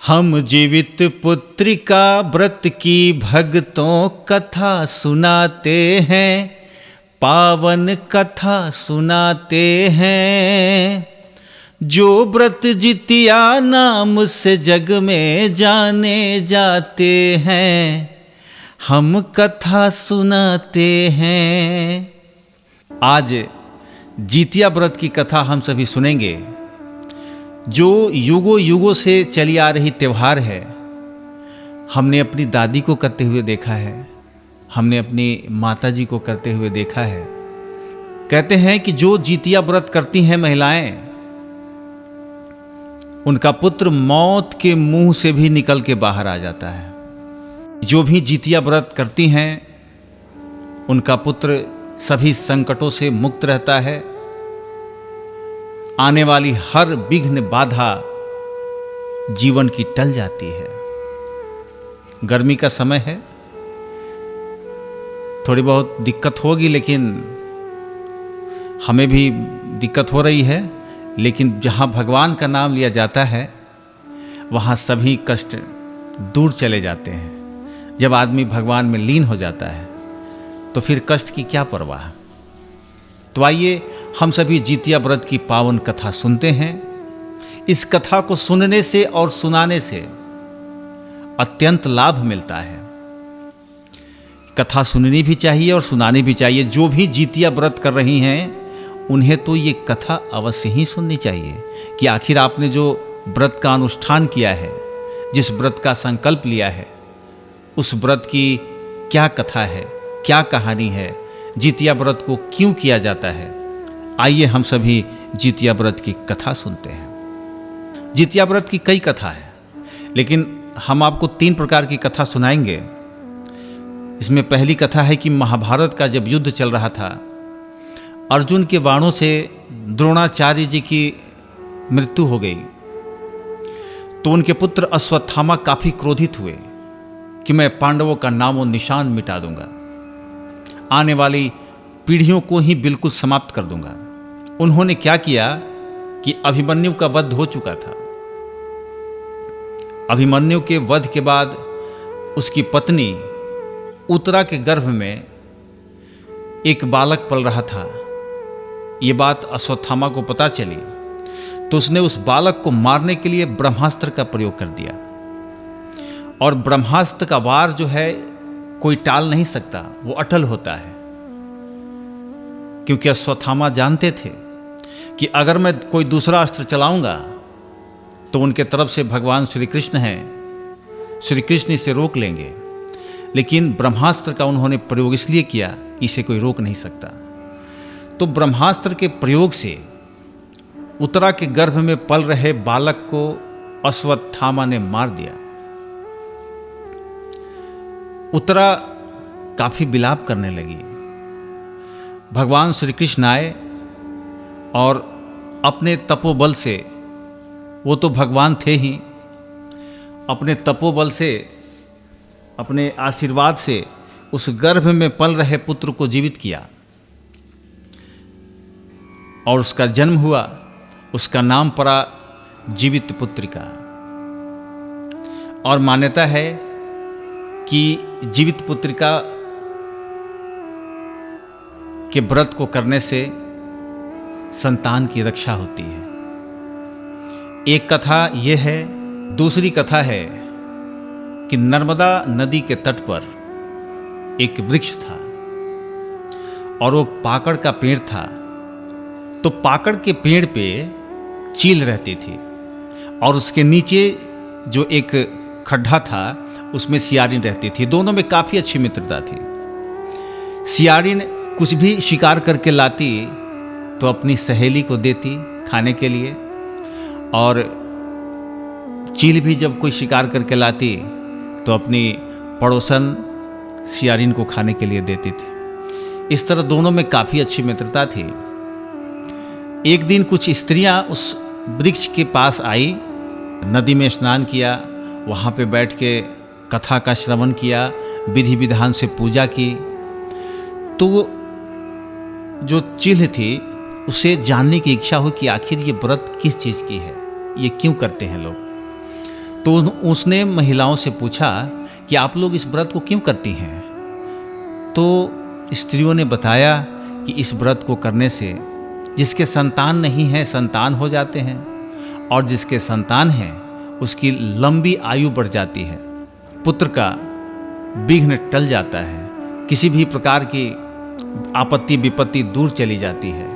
हम जीवित पुत्रिका व्रत की भक्तों कथा सुनाते हैं, पावन कथा सुनाते हैं। जो व्रत जितिया नाम से जग में जाने जाते हैं, हम कथा सुनाते हैं। आज जितिया व्रत की कथा हम सभी सुनेंगे, जो युगों युगों से चली आ रही त्यौहार है। हमने अपनी दादी को करते हुए देखा है, हमने अपनी माताजी को करते हुए देखा है। कहते हैं कि जो जितिया व्रत करती हैं महिलाएं, उनका पुत्र मौत के मुंह से भी निकल के बाहर आ जाता है। जो भी जितिया व्रत करती हैं, उनका पुत्र सभी संकटों से मुक्त रहता है। आने वाली हर विघ्न बाधा जीवन की टल जाती है। गर्मी का समय है, थोड़ी बहुत दिक्कत होगी, लेकिन हमें भी दिक्कत हो रही है। लेकिन जहाँ भगवान का नाम लिया जाता है, वहाँ सभी कष्ट दूर चले जाते हैं। जब आदमी भगवान में लीन हो जाता है, तो फिर कष्ट की क्या परवाह। तो आइए हम सभी जितिया व्रत की पावन कथा सुनते हैं। इस कथा को सुनने से और सुनाने से अत्यंत लाभ मिलता है। कथा सुननी भी चाहिए और सुनानी भी चाहिए। जो भी जितिया व्रत कर रही हैं, उन्हें तो ये कथा अवश्य ही सुननी चाहिए कि आखिर आपने जो व्रत का अनुष्ठान किया है, जिस व्रत का संकल्प लिया है, उस व्रत की क्या कथा है, क्या कहानी है, जितिया व्रत को क्यों किया जाता है। आइए हम सभी जितिया व्रत की कथा सुनते हैं। जितिया व्रत की कई कथा है, लेकिन हम आपको 3 प्रकार की कथा सुनाएंगे। इसमें पहली कथा है कि महाभारत का जब युद्ध चल रहा था, अर्जुन के बाणों से द्रोणाचार्य जी की मृत्यु हो गई, तो उनके पुत्र अश्वत्थामा काफी क्रोधित हुए कि मैं पांडवों का नामो निशान मिटा दूंगा, आने वाली पीढ़ियों को ही बिल्कुल समाप्त कर दूंगा। उन्होंने क्या किया कि अभिमन्यु का वध हो चुका था। अभिमन्यु के वध के बाद उसकी पत्नी उत्तरा के गर्भ में एक बालक पल रहा था। ये बात अश्वत्थामा को पता चली, तो उसने उस बालक को मारने के लिए ब्रह्मास्त्र का प्रयोग कर दिया। और ब्रह्मास्त्र का वार जो है, कोई टाल नहीं सकता, वो अटल होता है। क्योंकि अश्वत्थामा जानते थे कि अगर मैं कोई दूसरा अस्त्र चलाऊंगा, तो उनके तरफ से भगवान श्री कृष्ण हैं, श्री कृष्ण इसे रोक लेंगे। लेकिन ब्रह्मास्त्र का उन्होंने प्रयोग इसलिए किया, इसे कोई रोक नहीं सकता। तो ब्रह्मास्त्र के प्रयोग से उत्तरा के गर्भ में पल रहे बालक को अश्वत्थामा ने मार दिया। उत्तरा काफी विलाप करने लगी। भगवान श्री कृष्ण आए और अपने तपोबल से, वो तो भगवान थे ही, अपने तपोबल से, अपने आशीर्वाद से उस गर्भ में पल रहे पुत्र को जीवित किया और उसका जन्म हुआ। उसका नाम पड़ा जीवित पुत्रिका। और मान्यता है कि जीवित पुत्रिका के व्रत को करने से संतान की रक्षा होती है। एक कथा यह है। दूसरी कथा है कि नर्मदा नदी के तट पर एक वृक्ष था और वो पाकड़ का पेड़ था। तो पाकड़ के पेड़ पे चील रहती थी और उसके नीचे जो एक खड्डा था, उसमें सियारिन रहती थी। दोनों में काफी अच्छी मित्रता थी। सियारिन कुछ भी शिकार करके लाती तो अपनी सहेली को देती खाने के लिए, और चील भी जब कोई शिकार करके लाती तो अपनी पड़ोसन सियारिन को खाने के लिए देती थी। इस तरह दोनों में काफी अच्छी मित्रता थी। एक दिन कुछ स्त्रियां उस वृक्ष के पास आई, नदी में स्नान किया, वहाँ पे बैठ के कथा का श्रवण किया, विधि विधान से पूजा की। तो जो चील थी उसे जानने की इच्छा हो कि आखिर ये व्रत किस चीज़ की है, ये क्यों करते हैं लोग। तो उसने महिलाओं से पूछा कि आप लोग इस व्रत को क्यों करती हैं? तो स्त्रियों ने बताया कि इस व्रत को करने से जिसके संतान नहीं है संतान हो जाते हैं, और जिसके संतान है उसकी लंबी आयु बढ़ जाती है, पुत्र का विघ्न टल जाता है, किसी भी प्रकार की आपत्ति विपत्ति दूर चली जाती है।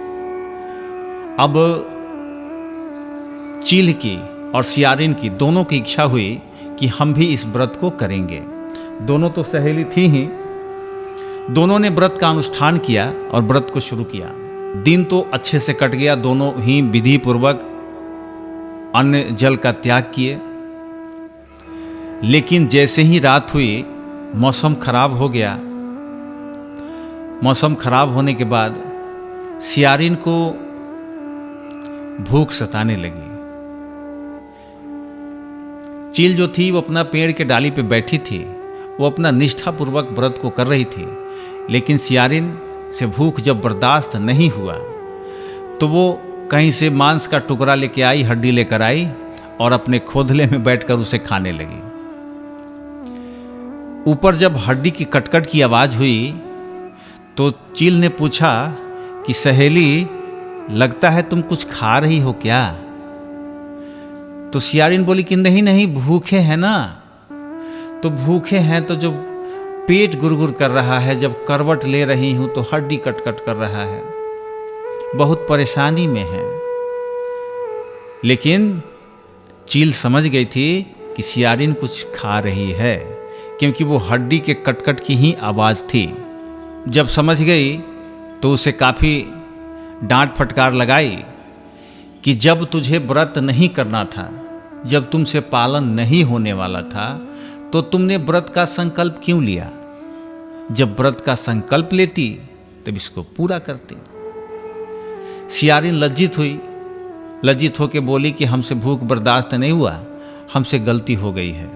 अब चील की और सियारिन की दोनों की इच्छा हुई कि हम भी इस व्रत को करेंगे। दोनों तो सहेली थी ही, दोनों ने व्रत का अनुष्ठान किया और व्रत को शुरू किया। दिन तो अच्छे से कट गया, दोनों ही विधि पूर्वक अन्न जल का त्याग किए। लेकिन जैसे ही रात हुई मौसम खराब हो गया। मौसम खराब होने के बाद सियारिन को भूख सताने लगी। चील जो थी वो अपना पेड़ के डाली पे बैठी थी, वो अपना निष्ठापूर्वक व्रत को कर रही थी। लेकिन सियारिन से भूख जब बर्दाश्त नहीं हुआ तो वो कहीं से मांस का टुकड़ा लेके आई, हड्डी लेकर आई और अपने खोदले में बैठकर उसे खाने लगी। ऊपर जब हड्डी की कटकट की आवाज हुई तो चील ने पूछा कि सहेली, लगता है तुम कुछ खा रही हो क्या? तो सियारिन बोली कि नहीं नहीं, भूखे हैं ना। तो भूखे हैं तो जब पेट गुरगुर कर रहा है, जब करवट ले रही हूं तो हड्डी कटकट कर रहा है, बहुत परेशानी में है। लेकिन चील समझ गई थी कि सियारिन कुछ खा रही है, क्योंकि वो हड्डी के कटकट की ही आवाज थी। जब समझ गई तो उसे काफी डांट फटकार लगाई कि जब तुझे व्रत नहीं करना था, जब तुमसे पालन नहीं होने वाला था, तो तुमने व्रत का संकल्प क्यों लिया? जब व्रत का संकल्प लेती तब इसको पूरा करते। सियारिन लज्जित हुई, लज्जित होकर बोली कि हमसे भूख बर्दाश्त नहीं हुआ, हमसे गलती हो गई है।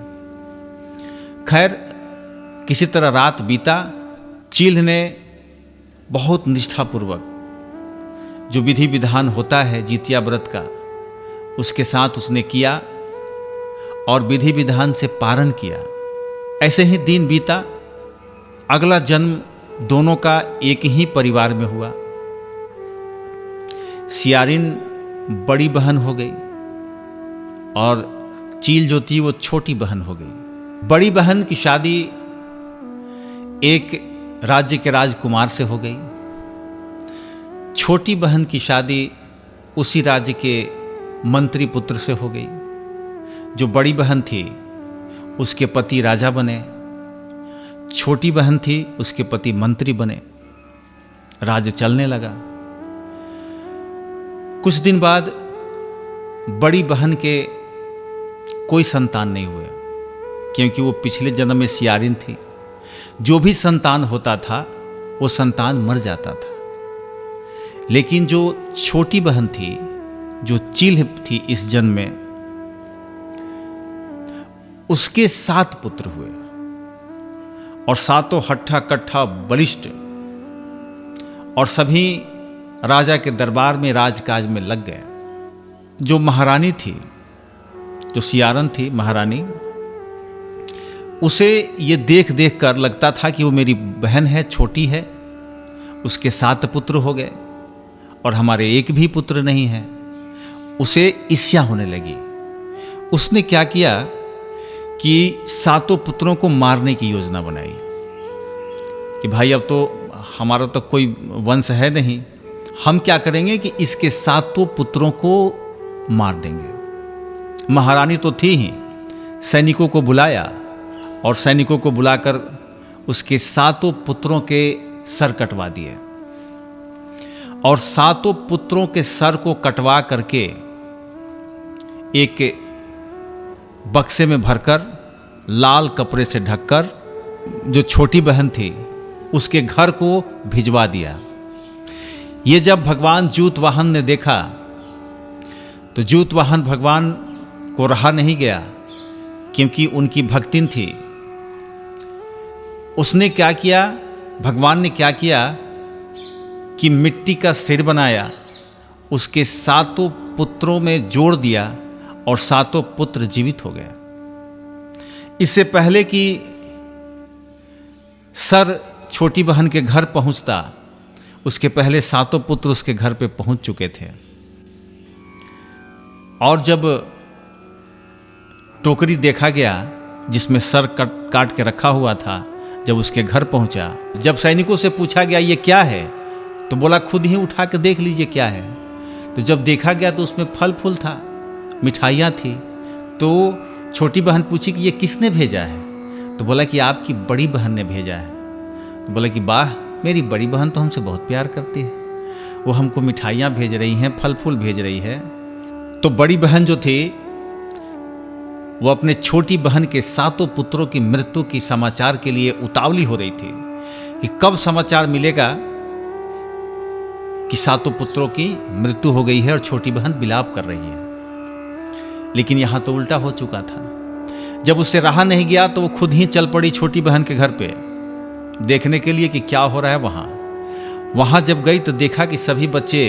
खैर किसी तरह रात बीता। चील ने बहुत निष्ठापूर्वक जो विधि विधान होता है जितिया व्रत का, उसके साथ उसने किया और विधि विधान से पारण किया। ऐसे ही दिन बीता। अगला जन्म दोनों का एक ही परिवार में हुआ। सियारिन बड़ी बहन हो गई और चील जो थी वो छोटी बहन हो गई। बड़ी बहन की शादी एक राज्य के राजकुमार से हो गई। छोटी बहन की शादी उसी राज्य के मंत्री पुत्र से हो गई। जो बड़ी बहन थी उसके पति राजा बने, छोटी बहन थी उसके पति मंत्री बने। राज्य चलने लगा। कुछ दिन बाद बड़ी बहन के कोई संतान नहीं हुए, क्योंकि वो पिछले जन्म में सियारिन थी। जो भी संतान होता था वो संतान मर जाता था। लेकिन जो छोटी बहन थी, जो चील थी इस जन्म में, उसके 7 पुत्र हुए और 7 हट्ठा कट्ठा बलिष्ठ, और सभी राजा के दरबार में राजकाज में लग गए। जो महारानी थी, जो सियारन थी महारानी, उसे ये देख देख कर लगता था कि वो मेरी बहन है, छोटी है, उसके 7 पुत्र हो गए और हमारे एक भी पुत्र नहीं है। उसे ईर्ष्या होने लगी। उसने क्या किया कि 7 पुत्रों को मारने की योजना बनाई कि भाई अब तो हमारा तो कोई वंश है नहीं, हम क्या करेंगे कि इसके 7 पुत्रों को मार देंगे। महारानी तो थी ही, सैनिकों को बुलाया और सैनिकों को बुलाकर उसके 7 पुत्रों के सर कटवा दिए और 7 पुत्रों के सर को कटवा करके एक बक्से में भरकर लाल कपड़े से ढककर जो छोटी बहन थी उसके घर को भिजवा दिया। ये जब भगवान जूतवाहन ने देखा तो जूतवाहन भगवान को रहा नहीं गया, क्योंकि उनकी भक्तिन थी। उसने क्या किया, भगवान ने क्या किया कि मिट्टी का सिर बनाया, उसके 7 पुत्रों में जोड़ दिया और 7 पुत्र जीवित हो गए। इससे पहले कि सर छोटी बहन के घर पहुंचता, उसके पहले सातों पुत्र उसके घर पे पहुंच चुके थे। और जब टोकरी देखा गया जिसमें सर काट के रखा हुआ था, जब उसके घर पहुंचा, जब सैनिकों से पूछा गया ये क्या है, तो बोला खुद ही उठा के देख लीजिए क्या है। तो जब देखा गया तो उसमें फल फूल था, मिठाइयाँ थी। तो छोटी बहन पूछी कि ये किसने भेजा है, तो बोला कि आपकी बड़ी बहन ने भेजा है। तो बोला कि वाह, मेरी बड़ी बहन तो हमसे बहुत प्यार करती है, वो हमको मिठाइयाँ भेज रही हैं, फल फूल भेज रही है। तो बड़ी बहन जो थी वो अपने छोटी बहन के सातों पुत्रों की मृत्यु की समाचार के लिए उतावली हो रही थी कि कब समाचार मिलेगा कि सातों पुत्रों की मृत्यु हो गई है और छोटी बहन विलाप कर रही है। लेकिन यहां तो उल्टा हो चुका था। जब उससे रहा नहीं गया तो वो खुद ही चल पड़ी छोटी बहन के घर पे देखने के लिए कि क्या हो रहा है वहां जब गई तो देखा कि सभी बच्चे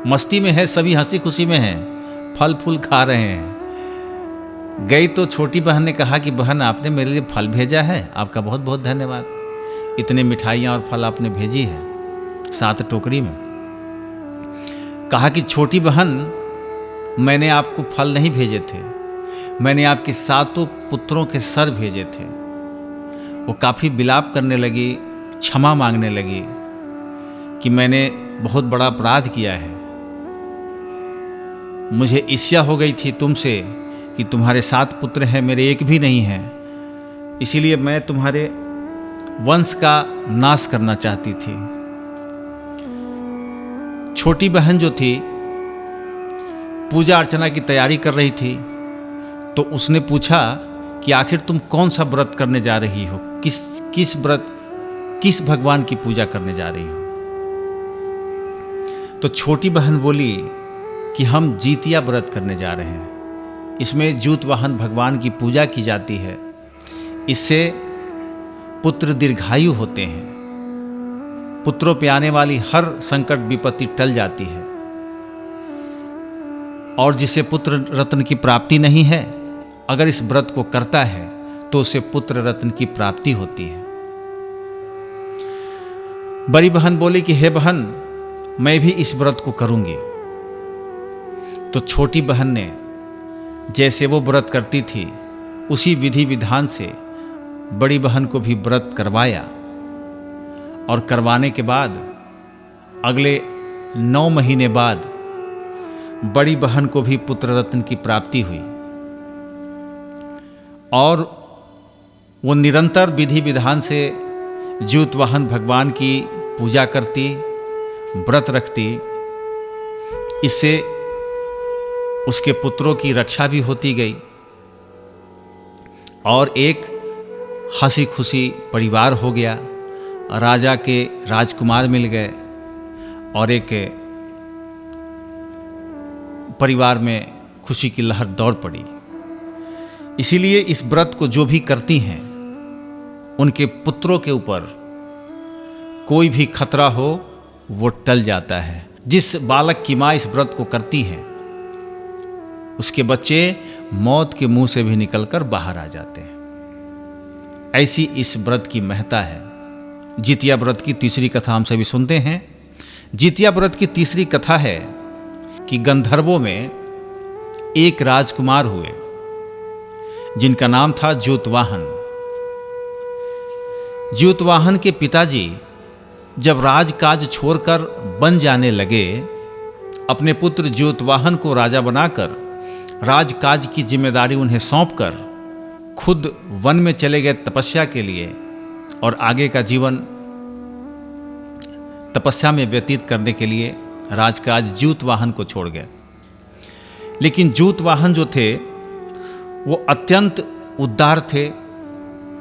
मस्ती में हैं, सभी हंसी खुशी में हैं, फल फूल खा रहे हैं। गई तो छोटी बहन ने कहा कि बहन, आपने मेरे लिए फल भेजा है, आपका बहुत बहुत धन्यवाद, इतने मिठाइयाँ और फल आपने भेजी है 7 टोकरी में। कहा कि छोटी बहन, मैंने आपको फल नहीं भेजे थे, मैंने आपके सातों पुत्रों के सर भेजे थे। वो काफ़ी विलाप करने लगी, क्षमा मांगने लगी कि मैंने बहुत बड़ा अपराध किया है, मुझे ईर्ष्या हो गई थी तुमसे कि तुम्हारे 7 पुत्र हैं, मेरे एक भी नहीं है, इसीलिए मैं तुम्हारे वंश का नाश करना चाहती थी। छोटी बहन जो थी पूजा अर्चना की तैयारी कर रही थी, तो उसने पूछा कि आखिर तुम कौन सा व्रत करने जा रही हो, किस व्रत, किस भगवान की पूजा करने जा रही हो। तो छोटी बहन बोली कि हम जीतिया व्रत करने जा रहे हैं, इसमें जूतवाहन भगवान की पूजा की जाती है, इससे पुत्र दीर्घायु होते हैं, पुत्रों पे आने वाली हर संकट विपत्ति टल जाती है, और जिसे पुत्र रत्न की प्राप्ति नहीं है, अगर इस व्रत को करता है तो उसे पुत्र रत्न की प्राप्ति होती है। बड़ी बहन बोली कि हे बहन, मैं भी इस व्रत को करूंगी। तो छोटी बहन ने जैसे वो व्रत करती थी उसी विधि विधान से बड़ी बहन को भी व्रत करवाया, और करवाने के बाद अगले 9 महीने बाद बड़ी बहन को भी पुत्र रत्न की प्राप्ति हुई। और वो निरंतर विधि विधान से जूतवाहन भगवान की पूजा करती, व्रत रखती, इससे उसके पुत्रों की रक्षा भी होती गई और एक हंसी खुशी परिवार हो गया। राजा के राजकुमार मिल गए और एक परिवार में खुशी की लहर दौड़ पड़ी। इसीलिए इस व्रत को जो भी करती हैं उनके पुत्रों के ऊपर कोई भी खतरा हो वो टल जाता है। जिस बालक की माँ इस व्रत को करती है उसके बच्चे मौत के मुंह से भी निकलकर बाहर आ जाते हैं। ऐसी इस व्रत की महत्ता है। जितिया व्रत की तीसरी कथा हम सभी सुनते हैं। जितिया व्रत की तीसरी कथा है कि गंधर्वों में एक राजकुमार हुए जिनका नाम था ज्योतवाहन। ज्योतवाहन के पिताजी जब राजकाज छोड़कर वन जाने लगे, अपने पुत्र ज्योतवाहन को राजा बनाकर राजकाज की जिम्मेदारी उन्हें सौंपकर खुद वन में चले गए तपस्या के लिए और आगे का जीवन तपस्या में व्यतीत करने के लिए राजकाज ज्योतवाहन को छोड़ गए। लेकिन ज्योतवाहन जो थे वो अत्यंत उदार थे,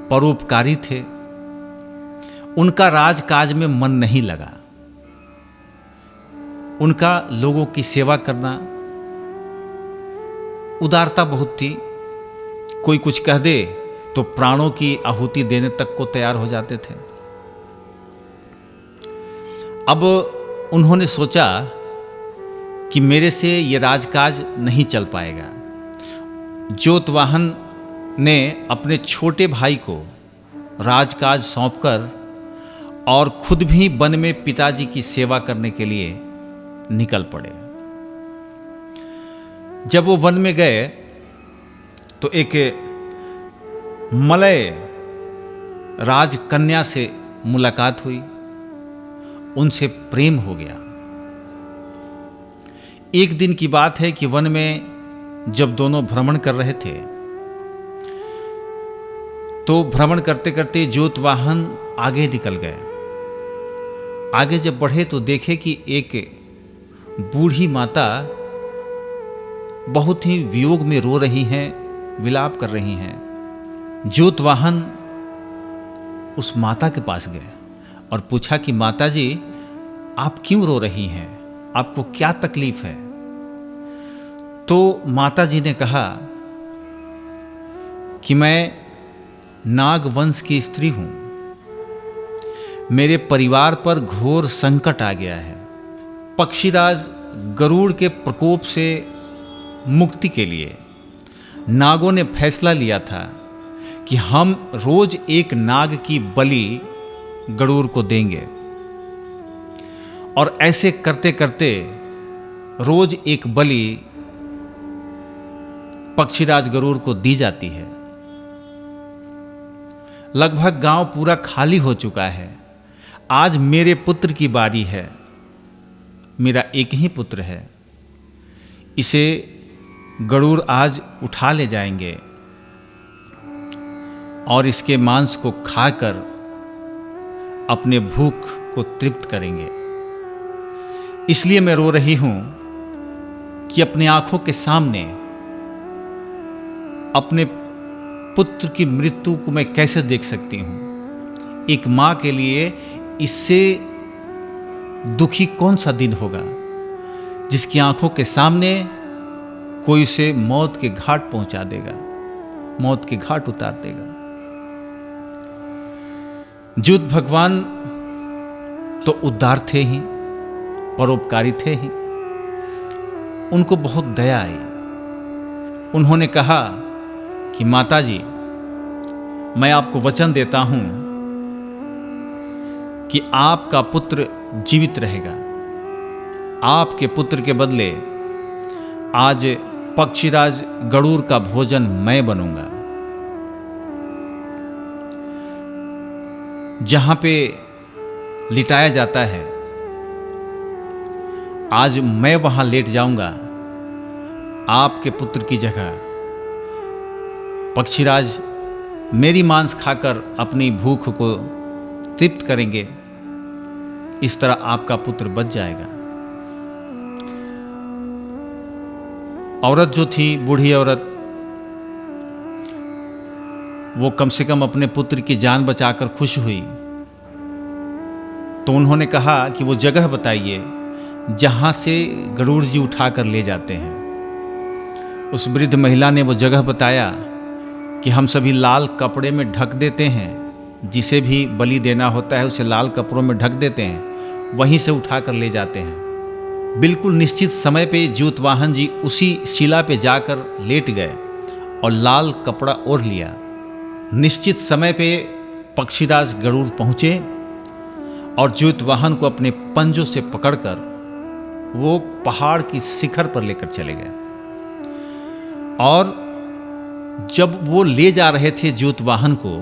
परोपकारी थे। उनका राजकाज में मन नहीं लगा। उनका लोगों की सेवा करना, उदारता बहुत थी। कोई कुछ कह दे तो प्राणों की आहुति देने तक को तैयार हो जाते थे। अब उन्होंने सोचा कि मेरे से ये राजकाज नहीं चल पाएगा। ज्योतवाहन ने अपने छोटे भाई को राजकाज सौंपकर और खुद भी वन में पिताजी की सेवा करने के लिए निकल पड़े। जब वो वन में गए तो एक मलय राजकन्या से मुलाकात हुई, उनसे प्रेम हो गया। एक दिन की बात है कि वन में जब दोनों भ्रमण कर रहे थे तो भ्रमण करते करते ज्योतवाहन आगे निकल गए। आगे जब बढ़े तो देखे कि एक बूढ़ी माता बहुत ही वियोग में रो रही हैं, विलाप कर रही हैं। ज्योतवाहन उस माता के पास गए और पूछा कि माता जी, आप क्यों रो रही हैं? आपको क्या तकलीफ है? तो माता जी ने कहा कि मैं नाग वंश की स्त्री हूं, मेरे परिवार पर घोर संकट आ गया है। पक्षीराज गरुड़ के प्रकोप से मुक्ति के लिए नागों ने फैसला लिया था कि हम रोज एक नाग की बलि गरुड़ को देंगे, और ऐसे करते करते रोज एक बलि पक्षीराज गरुड़ को दी जाती है। लगभग गांव पूरा खाली हो चुका है। आज मेरे पुत्र की बारी है, मेरा एक ही पुत्र है, इसे गरुड़ आज उठा ले जाएंगे और इसके मांस को खाकर अपने भूख को तृप्त करेंगे। इसलिए मैं रो रही हूं कि अपनी आंखों के सामने अपने पुत्र की मृत्यु को मैं कैसे देख सकती हूं। एक मां के लिए इससे दुखी कौन सा दिन होगा जिसकी आंखों के सामने कोई उसे मौत के घाट पहुंचा देगा, मौत के घाट उतार देगा। ज्योत भगवान तो उदार थे ही, परोपकारी थे ही। उनको बहुत दया आई। उन्होंने कहा कि माता जी, मैं आपको वचन देता हूं कि आपका पुत्र जीवित रहेगा। आपके पुत्र के बदले आज पक्षीराज गरुड़ का भोजन मैं बनूंगा। जहां पे लिटाया जाता है आज मैं वहां लेट जाऊंगा। आपके पुत्र की जगह पक्षीराज मेरी मांस खाकर अपनी भूख को तृप्त करेंगे। इस तरह आपका पुत्र बच जाएगा। औरत जो थी, बूढ़ी औरत, वो कम से कम अपने पुत्र की जान बचाकर खुश हुई। तो उन्होंने कहा कि वो जगह बताइए जहां से गरुड़ जी उठाकर ले जाते हैं। उस वृद्ध महिला ने वो जगह बताया कि हम सभी लाल कपड़े में ढक देते हैं, जिसे भी बलि देना होता है उसे लाल कपड़ों में ढक देते हैं, वहीं से उठाकर ले जाते हैं। बिल्कुल निश्चित समय पे ज्योतवाहन जी उसी शिला पे जाकर लेट गए और लाल कपड़ा ओढ़ लिया। निश्चित समय पे पक्षीराज गरुड़ पहुंचे और ज्योतवाहन को अपने पंजों से पकड़कर वो पहाड़ की शिखर पर लेकर चले गए। और जब वो ले जा रहे थे ज्योतवाहन को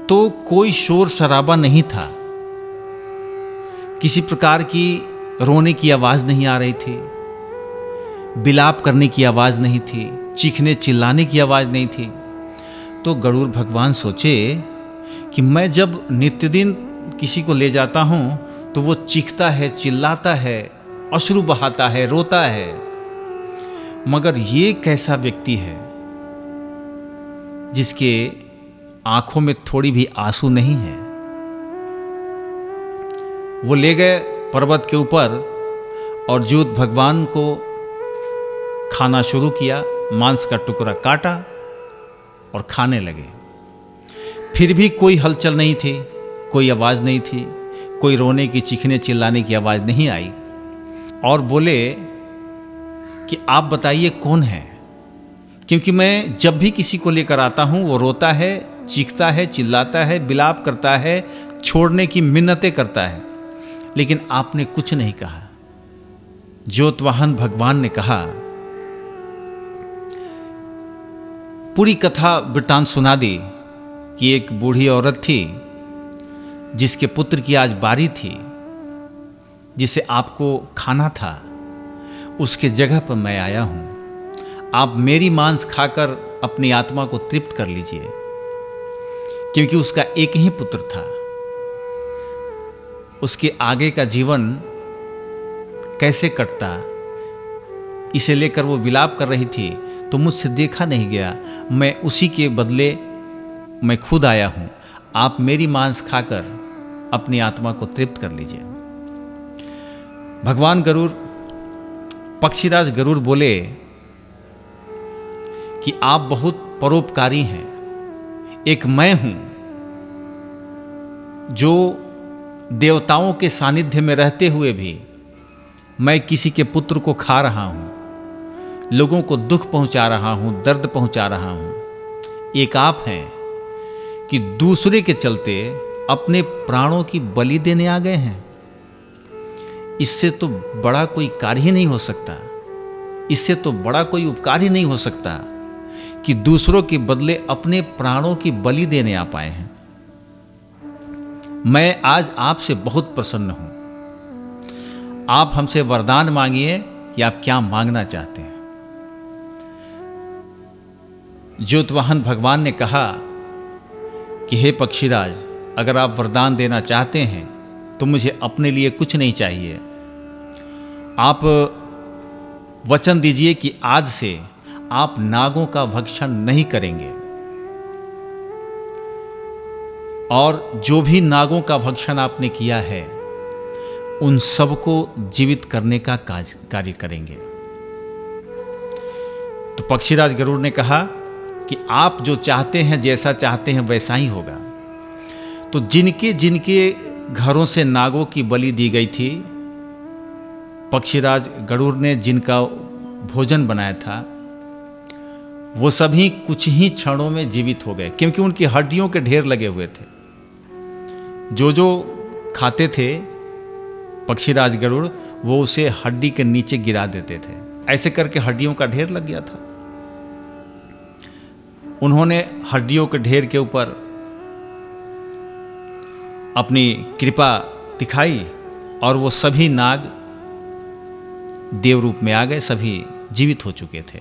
तो कोई शोर शराबा नहीं था, किसी प्रकार की रोने की आवाज नहीं आ रही थी, बिलाप करने की आवाज नहीं थी, चीखने चिल्लाने की आवाज नहीं थी। तो गरुड़ भगवान सोचे कि मैं जब नित्य दिन किसी को ले जाता हूं तो वो चीखता है, चिल्लाता है, अश्रु बहाता है, रोता है, मगर ये कैसा व्यक्ति है जिसके आंखों में थोड़ी भी आंसू नहीं है। वो ले गए पर्वत के ऊपर और ज्योत भगवान को खाना शुरू किया, मांस का टुकड़ा काटा और खाने लगे। फिर भी कोई हलचल नहीं थी, कोई आवाज नहीं थी, कोई रोने की, चीखने चिल्लाने की आवाज नहीं आई। और बोले कि आप बताइए कौन है, क्योंकि मैं जब भी किसी को लेकर आता हूँ वो रोता है, चीखता है, चिल्लाता है, विलाप करता है, छोड़ने की मिन्नतें करता है, लेकिन आपने कुछ नहीं कहा। ज्योतवाहन भगवान ने कहा, पूरी कथा वृत्तांत सुना दी कि एक बूढ़ी औरत थी जिसके पुत्र की आज बारी थी, जिसे आपको खाना था, उसके जगह पर मैं आया हूं। आप मेरी मांस खाकर अपनी आत्मा को तृप्त कर लीजिए, क्योंकि उसका एक ही पुत्र था। उसके आगे का जीवन कैसे कटता, इसे लेकर वो विलाप कर रही थी, तो मुझसे देखा नहीं गया। मैं उसी के बदले मैं खुद आया हूं। आप मेरी मांस खाकर अपनी आत्मा को तृप्त कर लीजिए। भगवान गरुड़, पक्षीराज गरुड़ बोले कि आप बहुत परोपकारी हैं। एक मैं हूं जो देवताओं के सानिध्य में रहते हुए भी मैं किसी के पुत्र को खा रहा हूं, लोगों को दुख पहुंचा रहा हूं, दर्द पहुंचा रहा हूं। एक आप हैं कि दूसरे के चलते अपने प्राणों की बलि देने आ गए हैं। इससे तो बड़ा कोई कार्य ही नहीं हो सकता, इससे तो बड़ा कोई उपकार ही नहीं हो सकता कि दूसरों के बदले अपने प्राणों की बलि देने आ पाए हैं। मैं आज आपसे बहुत प्रसन्न हूं। आप हमसे वरदान मांगिए कि आप क्या मांगना चाहते हैं। ज्योतवाहन भगवान ने कहा कि हे पक्षीराज, अगर आप वरदान देना चाहते हैं तो मुझे अपने लिए कुछ नहीं चाहिए। आप वचन दीजिए कि आज से आप नागों का भक्षण नहीं करेंगे, और जो भी नागों का भक्षण आपने किया है उन सबको जीवित करने का कार्य करेंगे। तो पक्षीराज गरुड़ ने कहा कि आप जो चाहते हैं, जैसा चाहते हैं वैसा ही होगा। तो जिनके जिनके घरों से नागों की बलि दी गई थी, पक्षीराज गरुड़ ने जिनका भोजन बनाया था, वो सभी कुछ ही क्षणों में जीवित हो गए, क्योंकि उनकी हड्डियों के ढेर लगे हुए थे। जो जो खाते थे पक्षीराज गरुड़, वो उसे हड्डी के नीचे गिरा देते थे। ऐसे करके हड्डियों का ढेर लग गया था। उन्होंने हड्डियों के ढेर के ऊपर अपनी कृपा दिखाई और वो सभी नाग देव रूप में आ गए, सभी जीवित हो चुके थे।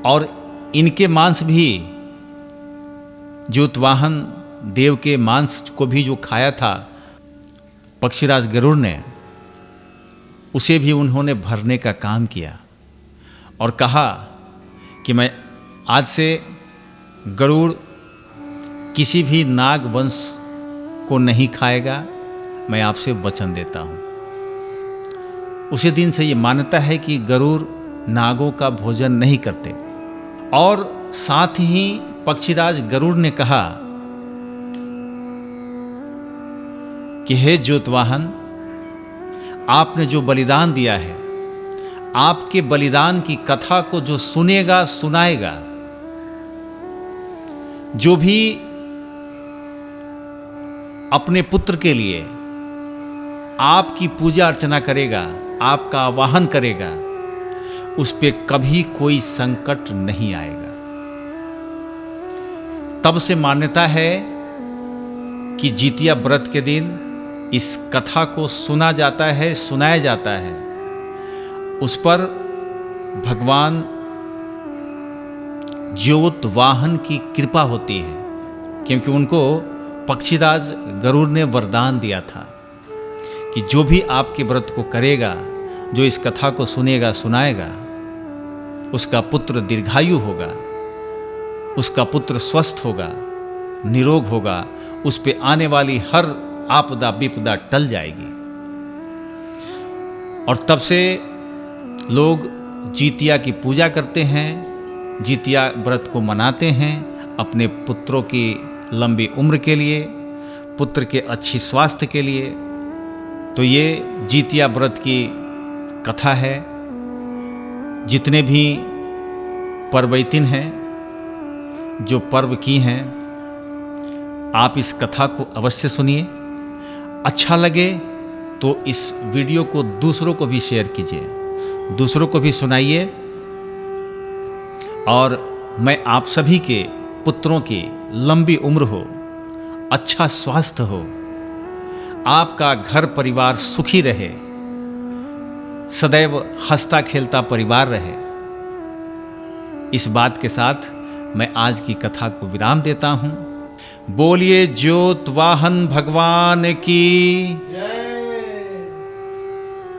और इनके मांस भी, ज्योतवाहन देव के मांस को भी जो खाया था पक्षीराज गरुड़ ने, उसे भी उन्होंने भरने का काम किया और कहा कि मैं आज से गरुड़ किसी भी नाग वंश को नहीं खाएगा, मैं आपसे वचन देता हूं। उसी दिन से ये मान्यता है कि गरुड़ नागों का भोजन नहीं करते। और साथ ही पक्षीराज गरुड़ ने कहा कि हे ज्योतवाहन, आपने जो बलिदान दिया है, आपके बलिदान की कथा को जो सुनेगा, सुनाएगा, जो भी अपने पुत्र के लिए आपकी पूजा अर्चना करेगा, आपका आवाहन करेगा, उस पे कभी कोई संकट नहीं आएगा। तब से मान्यता है कि जितिया व्रत के दिन इस कथा को सुना जाता है, सुनाया जाता है। उस पर भगवान ज्योतवाहन की कृपा होती है, क्योंकि उनको पक्षीराज गरुड़ ने वरदान दिया था कि जो भी आपके व्रत को करेगा, जो इस कथा को सुनेगा, सुनाएगा, उसका पुत्र दीर्घायु होगा, उसका पुत्र स्वस्थ होगा, निरोग होगा, उस पे आने वाली हर आपदा विपदा टल जाएगी। और तब से लोग जितिया की पूजा करते हैं, जितिया व्रत को मनाते हैं अपने पुत्रों की लंबी उम्र के लिए, पुत्र के अच्छी स्वास्थ्य के लिए। तो ये जितिया व्रत की कथा है। जितने भी पर्वैतिन हैं जो पर्व की हैं, आप इस कथा को अवश्य सुनिए। अच्छा लगे तो इस वीडियो को दूसरों को भी शेयर कीजिए, दूसरों को भी सुनाइए। और मैं आप सभी के पुत्रों की लंबी उम्र हो, अच्छा स्वास्थ्य हो, आपका घर परिवार सुखी रहे, सदैव हंसता खेलता परिवार रहे। इस बात के साथ मैं आज की कथा को विराम देता हूं। बोलिए ज्योत वाहन भगवान की।